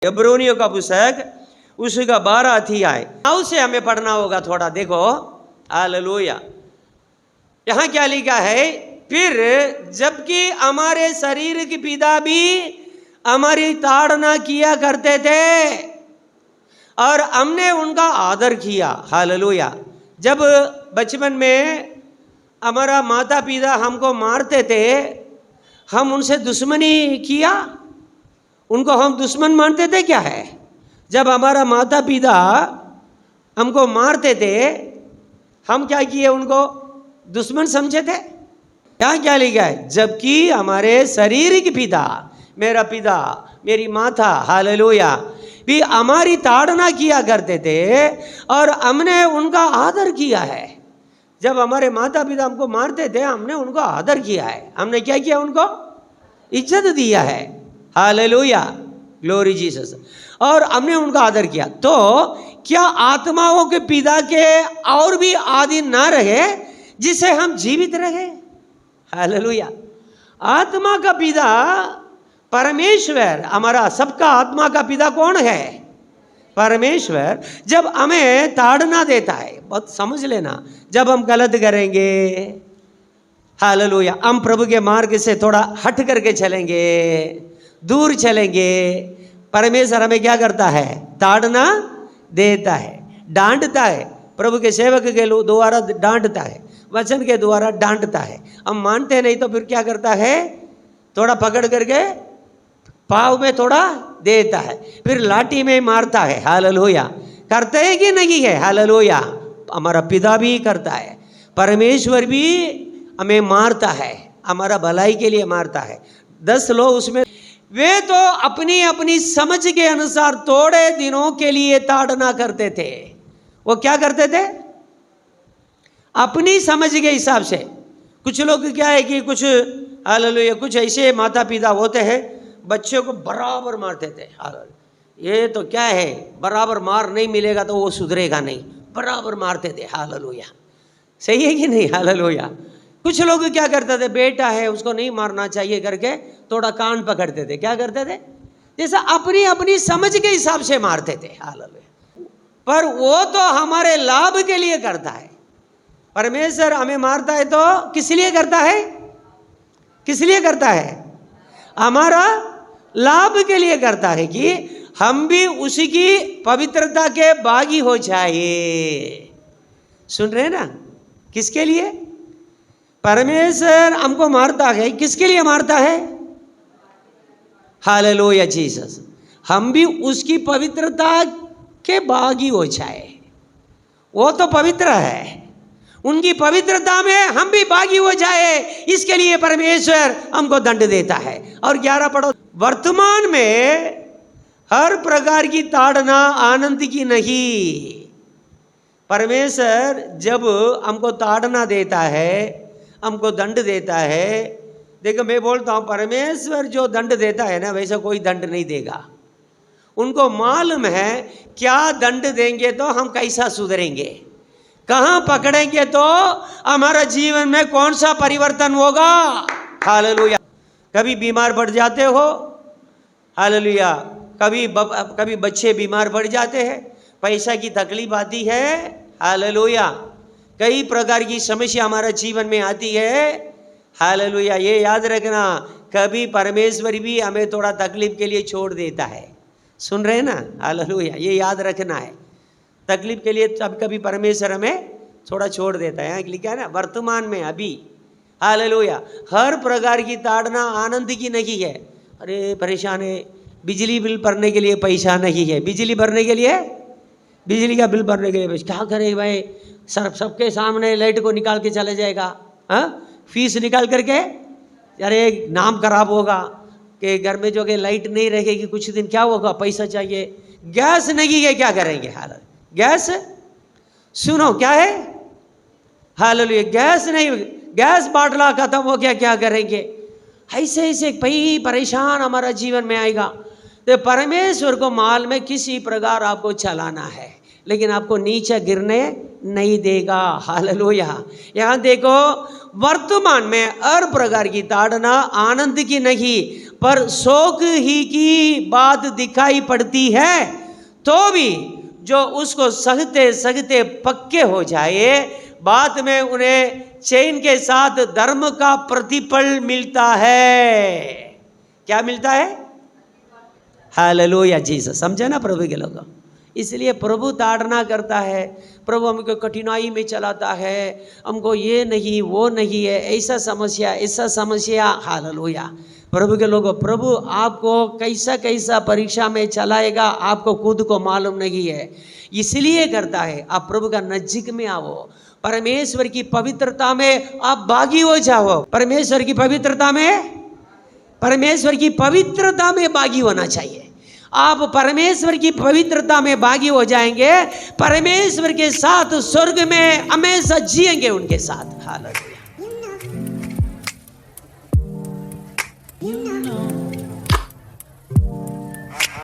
इब्रानियों का पुस्तक उसका 12 अध्याय 9 से हमें पढ़ना होगा थोड़ा। देखो हालेलुया, यहाँ क्या लिखा है? फिर जबकि हमारे शरीर की पिता भी हमारी ताड़ना किया करते थे और हमने उनका आदर किया। हालेलुया। जब बचपन में हमारा माता पिता हमको मारते थे, हम उनसे दुश्मनी किया, उनको हम दुश्मन मानते थे क्या है? जब हमारा माता पिता हमको मारते थे, हम क्या किए? उनको दुश्मन समझे थे? क्या लिखा है? जबकि हमारे शरीर के पिता, मेरा पिता, मेरी माता, हालेलुया, भी हमारी ताड़ना किया करते थे और हमने उनका आदर किया है। जब हमारे माता पिता हमको मारते थे, हमने उनको आदर किया है। हमने क्या किया? उनको इज्जत दिया है। Hallelujah, glory Jesus. और हमने उनका आदर किया। तो क्या आत्माओं के पिता के और भी आदि ना रहे जिसे हम जीवित रहे? हालेलुया। आत्मा का पिता परमेश्वर, हमारा सबका आत्मा का पिता कौन है? परमेश्वर। जब हमें ताड़ना देता है, बहुत समझ लेना, जब हम गलत करेंगे, हालेलुया, हम प्रभु के मार्ग से थोड़ा हट करके चलेंगे, दूर चलेंगे, परमेश्वर हमें क्या करता है? ताड़ना देता है, डांटता है। प्रभु के सेवक के द्वारा डांटता है, वचन के द्वारा डांटता है। हम मानते नहीं तो फिर क्या करता है? थोड़ा पकड़ करके पाँव में थोड़ा देता है, फिर लाठी में मारता है। हालेलुया। करते हैं कि नहीं है? हालेलुया। हमारा पिता भी करता है, परमेश्वर भी हमें मारता है, हमारा भलाई के लिए मारता है। 10 लोग उसमें, वे तो अपनी अपनी समझ के अनुसार थोड़े दिनों के लिए ताड़ना करते थे। वो क्या करते थे? अपनी समझ के हिसाब से। कुछ लोग क्या है कि कुछ, हालेलुया, कुछ ऐसे माता पिता होते हैं, बच्चे को बराबर मारते थे। ये तो क्या है, बराबर मार नहीं मिलेगा तो वो सुधरेगा नहीं, बराबर मारते थे। हालेलुया। सही है कि नहीं? हालेलुया। कुछ लोग क्या करते थे? बेटा है, उसको नहीं मारना चाहिए करके थोड़ा कान पकड़ते थे। क्या करते थे? जैसा अपनी अपनी समझ के हिसाब से मारते थे। हालेलुया। पर वो तो हमारे लाभ के लिए करता है। परमेश्वर हमें मारता है तो किस लिए करता है? किस लिए करता है? हमारा लाभ के लिए करता है कि हम भी उसी की पवित्रता के भागी हो जाए। सुन रहे ना? किसके लिए परमेश्वर हमको मारता है? किसके लिए मारता है? Hallelujah Jesus. हम भी उसकी पवित्रता के भागी हो जाए। वो तो पवित्र है, उनकी पवित्रता में हम भी भागी हो जाए, इसके लिए परमेश्वर हमको दंड देता है। और 11 पढ़ो। वर्तमान में हर प्रकार की ताड़ना आनंद की नहीं। परमेश्वर जब हमको ताड़ना देता है, हमको दंड देता है, देखो मैं बोलता हूँ, परमेश्वर जो दंड देता है ना, वैसा कोई दंड नहीं देगा। उनको मालूम है क्या दंड देंगे तो हम कैसा सुधरेंगे, कहाँ पकड़ेंगे तो हमारा जीवन में कौन सा परिवर्तन होगा। हालेलुया। कभी बीमार पड़ जाते हो, हालेलुया, कभी बच्चे बीमार पड़ जाते हैं, पैसा की तकलीफ आती है, हालेलुया, कई प्रकार की समस्या हमारा जीवन में आती है। हालेलुया। ये याद रखना, कभी परमेश्वर भी हमें थोड़ा तकलीफ के लिए छोड़ देता है। सुन रहे ना? हालेलुया। ये याद रखना है, तकलीफ के लिए तब कभी परमेश्वर हमें थोड़ा छोड़ देता है। लिखा है ना, वर्तमान में, अभी। हालेलुया। हर प्रकार की ताड़ना आनंद की नहीं है। अरे परेशान है, बिजली बिल भरने के लिए पैसा नहीं है, बिजली भरने के लिए, बिजली का बिल भरने के लिए क्या करें भाई? सबके सामने लाइट को निकाल के चले जाएगा, हाँ, फीस निकाल करके, अरे नाम खराब होगा कि घर में जो कि लाइट नहीं रहेगी कुछ दिन, क्या होगा? पैसा चाहिए। गैस नहीं है, क्या करेंगे? हाल गैस, सुनो क्या है? हालेलुया। गैस नहीं, गैस बाटला खत्म हो गया, क्या करेंगे? ऐसे ऐसे कई परेशान हमारा जीवन में आएगा। तो परमेश्वर को माल में किसी प्रकार आपको चलाना है, लेकिन आपको नीचे गिरने नहीं देगा। हालेलुया। यहाँ देखो, वर्तमान में हर प्रकार की ताड़ना आनंद की नहीं, पर शोक ही की बात दिखाई पड़ती है तो भी जो उसको सहते सहते पक्के हो जाए, बाद में उन्हें चैन के साथ धर्म का प्रतिफल मिलता है। क्या मिलता है? Hallelujah Jesus. समझे ना प्रभु के लोग? इसलिए प्रभु ताड़ना करता है, प्रभु हमको कठिनाई में चलाता है, हमको ये नहीं वो नहीं है, ऐसा समस्या। हालेलुया प्रभु के लोगों, प्रभु आपको कैसा कैसा परीक्षा में चलाएगा आपको खुद को मालूम नहीं है, इसलिए करता है। आप प्रभु का नजदीक में आओ, परमेश्वर की पवित्रता में आप भागी हो जाओ। परमेश्वर की पवित्रता में भागी होना चाहिए। आप परमेश्वर की पवित्रता में भागी हो जाएंगे, परमेश्वर के साथ स्वर्ग में हमेशा जिएंगे उनके साथ। हालेलुया।